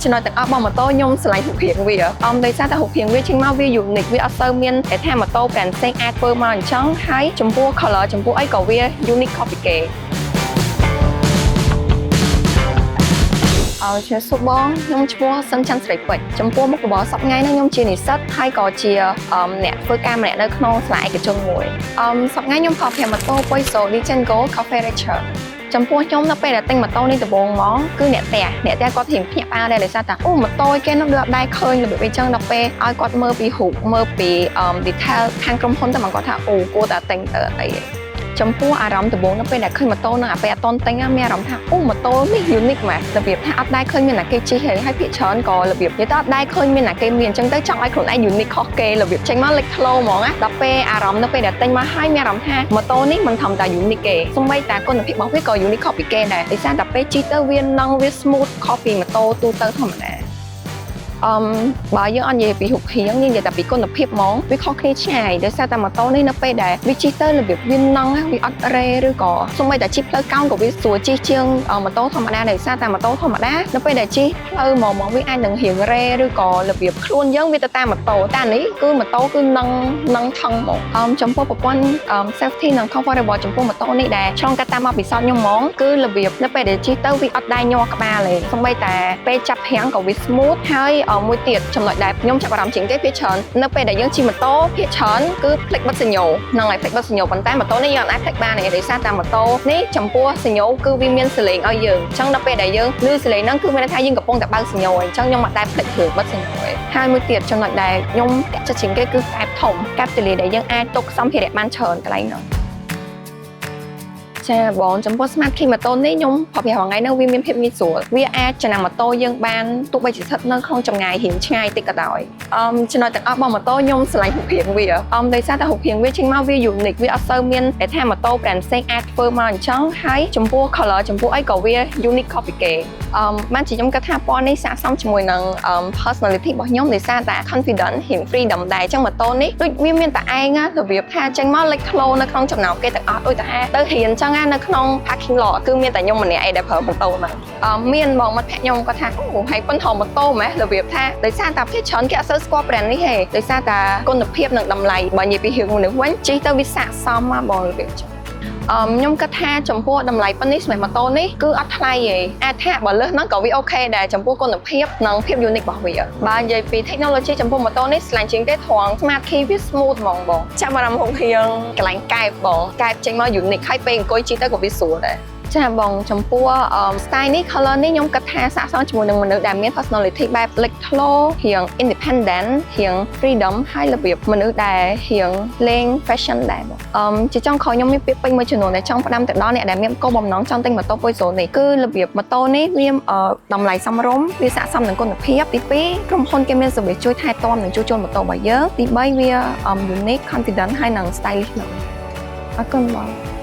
ចំណុចទាំងអស់របស់ម៉ូតូខ្ញុំឆ្លៃរូបរាងវាដោយសារតែរូបរាងវាចេញមកវា unique វាអត់សូវមានតែថាម៉ូតូ brand ផ្សេងអាចធ្វើមកអញ្ចឹងហើយចំពោះ color ចំពោះអីក៏វា unique copy គេជាសុបងខ្ញុំឈ្មោះសឹងច័ន្ទស្រីពេជ្រចំពោះមុខរបរសប្តាហ៍នេះខ្ញុំជានិស្សិតហើយក៏ជាអ្នកធ្វើការម្នាក់នៅក្នុងសាលាឯកជនមួយសប្តាហ៍ខ្ញុំប្រើប្រាស់ម៉ូតូ Poiso Legendgo Cafe Racer ចំពោះខ្ញុំនៅពេលដែលទិញម៉ូតូនេះដំបូងមកគឺអ្នកផ្ទះគាត់រៀងភ្ញាក់ផ្អើលដែរដោយសារតែម៉ូតូគេនៅដូចអត់ដែរឃើញរបៀបអីចឹងដល់ពេលឲ្យគាត់មើលពីរូបមើលពី detail ខាងក្រុមហ៊ុនតែមកគាត់ថាគួរតែទិញទៅអីចំពោះអារម្មណ៍ដំបូងនៅពេលដែលឃើញម៉ូតូនឹងអាពេលអត់តន់ទិញមានអារម្មណ៍ថាម៉ូតូនេះ unique ម៉េចរបៀបថាអត់ដែរឃើញមានអ្នកគេជិះហើយភាគច្រើនក៏របៀបនិយាយទៅអត់ដែរឃើញមានអ្នកគេមានអញ្ចឹងទៅចង់ឲ្យខ្លួនឯង unique ខុសគេរបៀបចេញមកលេចធ្លោហ្មងណាដល់ពេលអារម្មណ៍នៅពេលដែលទិញមកហើយមានអារម្មណ៍ថាម៉ូតូនេះមិនធម្មតា unique ទេសូម្បីតែគុណភាពរបស់វាក៏ unique ខុសពីគេដែរដោយសារតែពេលជិះទៅវានឹងវា smooth ខុសពីម៉ូតូទូទៅធម្មតាបើយើងអត់និយាយពីរូបរាងនិយាយតែពីគុណភាពហ្មងវាខុសគ្នាឆ្ងាយដោយសារតែម៉ូតូនេះនៅពេលដែលវាជិះទៅរបៀបវានឹងវាអត់រេឬក៏សូម្បីតែជិះផ្លូវកោងក៏វាស្រួលជិះជាងម៉ូតូធម្មតាដោយសារតែម៉ូតូធម្មតានៅពេលដែលជិះផ្លូវមកវាអាចនឹងរៀងរេឬក៏របៀបខ្លួនយើងវាទៅតាមម៉ូតូតែនេះគឺម៉ូតូគឺនឹងថងហ្មងចំពោះប្រព័ន្ធ safety និង comfort របស់ចំពោះម៉ូតូនេះដែលឆ្លងកាត់តាមមកពិសោធន៍ខ្ញុំហ្មងគឺរបៀបនៅពេលដែលជិះទៅវាអត់ដែរញ័រក្បាលទេសូម្បីតែពេលចាប់ប្រាំងក៏វា smooth ហើយមួយទៀតចំណុចដែលខ្ញុំចាប់អារម្មណ៍ជាងគេភាគច្រើននៅពេលដែលយើងជិះម៉ូតូភាគច្រើនគឺផ្លេចបិទសញ្ញោហ្នឹងហើយផ្លេចបិទសញ្ញោប៉ុន្តែម៉ូតូនេះយើងអាចផ្លេចបានទេដោយសារតែម៉ូតូនេះចំពោះសញ្ញោគឺវាមានសលេងឲ្យយើងអញ្ចឹងដល់ពេលដែលយើងឮសលេងហ្នឹងគឺមានន័យថាយើងកំពុងតែបើកសញ្ញោអញ្ចឹងខ្ញុំអត់ដែរផ្លេចរឿងបិទសញ្ញោទេហើយមួយទៀតចំណុចដែលខ្ញុំតាក់ចិត្តជាងគេគឺកែបធំកែបទលាដែលយើងអាចទុកសម្ភារៈបានច្រើនកន្លែងហ្នឹងចាបងចំពោះ Smart Key ម៉ូតូនេះខ្ញុំប្រើប្រាស់ថ្ងៃហ្នឹងវាមានភាពងាយស្រួលវាអាចចំណាំម៉ូតូយើងបានទោះបីជាស្ថិតនៅក្នុងចម្ងាយរៀងឆ្ងាយតិចក៏ដោយចំណុចទាំងអស់របស់ម៉ូតូខ្ញុំឆ្លៃរូបរាងវាដោយសារតែរូបរាងវាចេញមកវា unique វាអត់សូវមានតែថាម៉ូតូ brand ផ្សេងអាចធ្វើមកអញ្ចឹងហើយចំពោះ color ចំពោះអីក៏វា unique copy គេបានជាខ្ញុំគិតថាពណ៌នេះស័ក្តិសមជាមួយនឹង personality របស់ខ្ញុំដោយសារតែ confident រៀង freedom ដែរអញ្ចឹងម៉ូតូនេះដូចវាមានតែឯងរបៀបថាចេញមកលេចធ្លោនៅក្នុងចំណោមគេទាំងអស់ដូចតែទៅរៀនអញ្ចឹងនៅក្នុង parking lot គឺមានតែខ្ញុំម្នាក់ឯងដែលប្រើម៉ូតូហ្នឹងមានបងមិត្តភក្តិខ្ញុំគាត់ថាហើយប៉ុនថតម៉ូតូម៉េះរបៀបថាដោយសារតែភាគច្រើនគេអត់សូវស្គាល់ brand នេះទេដោយសារតែគុណភាពនិងតម្លៃបើនិយាយពីរឿងមនុស្សវិញជិះទៅវាស័ក្តិសមមកបងរបៀបចឹងខ្ញុំគិតថាចំពោះតម្លៃប៉ុណ្នេះសម្រាប់ម៉ូតូនេះគឺអត់ថ្លៃទេអាចថាបើលើសហ្នឹងក៏វាអូខេដែរចំពោះគុណភាពនិងភាព unique របស់វាបើនិយាយពី technology ចំពោះម៉ូតូនេះឆ្លាញ់ជាងគេត្រង់ smart key វា smooth ហ្មងបងចាប់អារម្មណ៍ក្នុងរឿងកន្លែងកែបបងកែបចេញមក unique ហើយពេលអង្គុយជិះទៅក៏វាស្រួលដែរចាបងចំពោះ style នេះ color នេះខ្ញុំគិតថាស័ក្តិសមជាមួយនឹងមនុស្សដែលមាន personality បែបលេចធ្លោរៀង independent រៀង freedom ហើយរបៀបមនុស្សដែលរៀងលេង fashion ដែរបងជាចុងក្រោយខ្ញុំមានពាក្យពេញមួយចំនួនដែលចង់ផ្ដាំទៅដល់អ្នកដែលមានគោលបំណងចង់ទិញម៉ូតូ Poiso នេះគឺរបៀបម៉ូតូនេះវាតម្លៃសមរម្យវាស័ក្តិសមនឹងគុណភាពទី2ក្រុមហ៊ុនគេមាន service ជួយថែទាំនិងជួសជុលម៉ូតូរបស់យើងទី3វា unique confident ហើយនិង stylish អរគុណបង